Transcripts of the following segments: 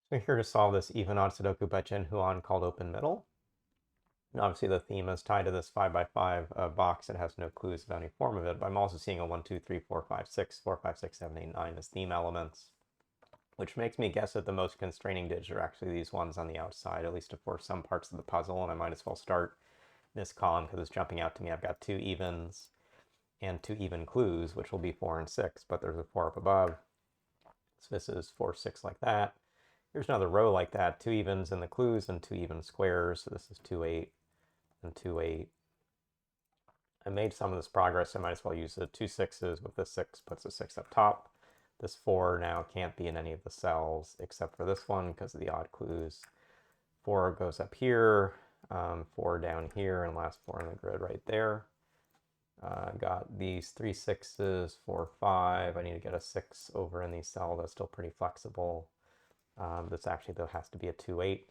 So here to solve this even-odd Sudoku by JinHoo Ahn called Open Middle. And obviously the theme is tied to this 5x5 box that has no clues of any form of it, but I'm also seeing a 1, 2, 3, 4, 5, 6, 4, 5, 6, 7, 8, 9 as theme elements, which makes me guess that the most constraining digits are actually these ones on the outside, at least for some parts of the puzzle, and I might as well start this column because it's jumping out to me. I've got 2 evens and 2 even clues, which will be 4 and 6, but there's a 4 up above. So this is 4, 6 like that. Here's another row like that, 2 evens in the clues and 2 even squares. So this is 2, 8 and 2, 8. I made some of this progress. I might as well use the 2 6s with this 6, puts a 6 up top. This 4 now can't be in any of the cells except for this one because of the odd clues. 4 goes up here, 4 down here, and last 4 in the grid right there. Got these 3 6s, 4, 5. I need to get a 6 over in these cells. That's still pretty flexible. This actually, though, has to be a 2, 8.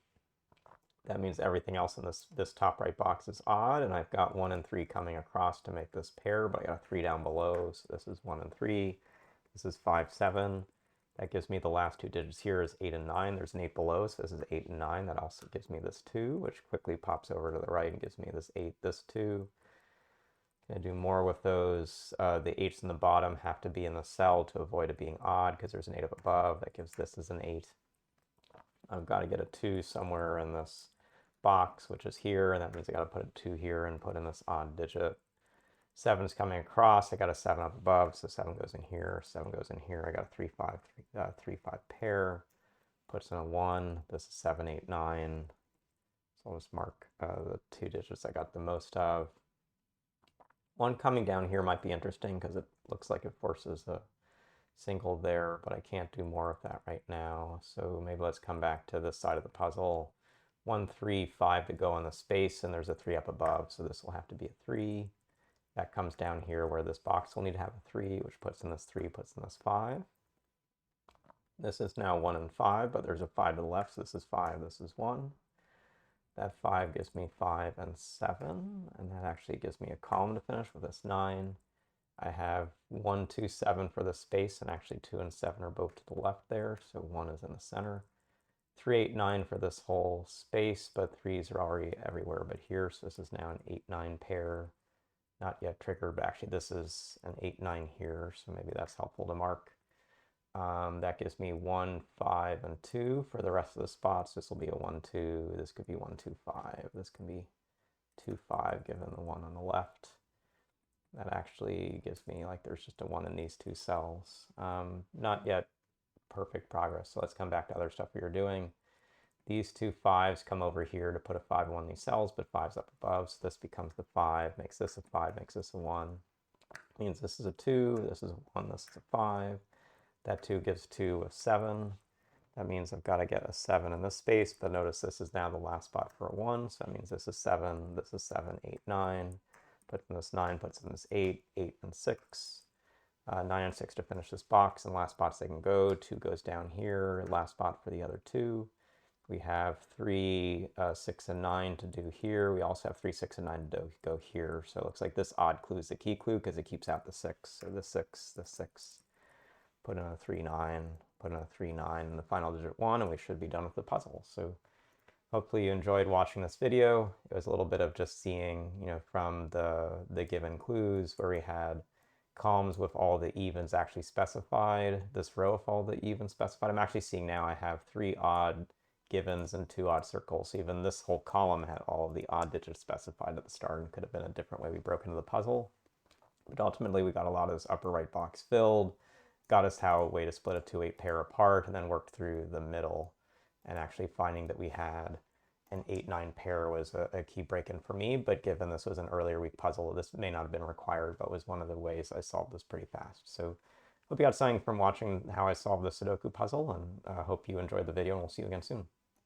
That means everything else in this top right box is odd, and I've got 1 and 3 coming across to make this pair, but I got a 3 down below, so this is 1 and 3. This is 5, 7. That gives me the last 2 digits here is 8 and 9. There's an 8 below, so this is 8 and 9. That also gives me this 2, which quickly pops over to the right and gives me this 8, this 2. Gonna do more with those. The 8s in the bottom have to be in the cell to avoid it being odd because there's an 8 up above. That gives this as an 8. I've got to get a 2 somewhere in this box, which is here, and that means I got to put a 2 here and put in this odd digit. 7's coming across. I got a 7 up above, so 7 goes in here, 7 goes in here. I got a 3, 5, 3, 5 pair. Puts in a 1. This is 7, 8, 9. So I'll just mark the 2 digits I got the most of. 1 coming down here might be interesting because it looks like it forces a single there, but I can't do more of that right now. So maybe let's come back to this side of the puzzle. 1, 3, 5 to go in the space, and there's a 3 up above, so this will have to be a 3. That comes down here where this box will need to have a 3, which puts in this 3, puts in this 5. This is now 1 and 5, but there's a 5 to the left, so this is 5, this is 1. That 5 gives me 5 and 7, and that actually gives me a column to finish with this 9. I have 1, 2, 7 for the space, and actually 2 and 7 are both to the left there, so 1 is in the center. 3, 8, 9 for this whole space, but 3s are already everywhere but here, so this is now an 8, 9 pair. Not yet triggered, but actually this is an 8, 9 here, so maybe that's helpful to mark. That gives me 1, 5, and 2 for the rest of the spots. This will be a 1, 2. This could be 1, 2, 5. This can be 2, 5 given the 1 on the left. That actually gives me like there's just a 1 in these 2 cells. Not yet perfect progress, so let's come back to other stuff we were doing. These 2 5s come over here to put a 5 in one of these cells, but 5's up above, so this becomes the 5, makes this a 5, makes this a 1. Means this is a 2, this is a 1, this is a 5. That 2 gives 2 a 7. That means I've got to get a 7 in this space, but notice this is now the last spot for a 1, so that means this is 7, 8, 9. Puts in this 9, puts in this 8, 8 and 6. 9 and 6 to finish this box, and last spots they can go. 2 goes down here, last spot for the other 2. We have 3, 6, and 9 to do here. We also have 3, 6, and 9 to go here. So it looks like this odd clue is the key clue because it keeps out the 6. So the 6, put in a 3, 9, put in a 3, 9, and the final digit 1, and we should be done with the puzzle. So hopefully you enjoyed watching this video. It was a little bit of just seeing, from the given clues where we had columns with all the evens actually specified, this row of all the evens specified. I'm actually seeing now I have 3 odd givens and 2 odd circles. So even this whole column had all of the odd digits specified at the start and could have been a different way we broke into the puzzle. But ultimately we got a lot of this upper right box filled, got us how a way to split a 2, 8 pair apart, and then worked through the middle. And actually finding that we had an 8, 9 pair was a key break-in for me, but given this was an earlier week puzzle, this may not have been required, but was one of the ways I solved this pretty fast. So hope you got something from watching how I solved the Sudoku puzzle, and hope you enjoyed the video, and we'll see you again soon.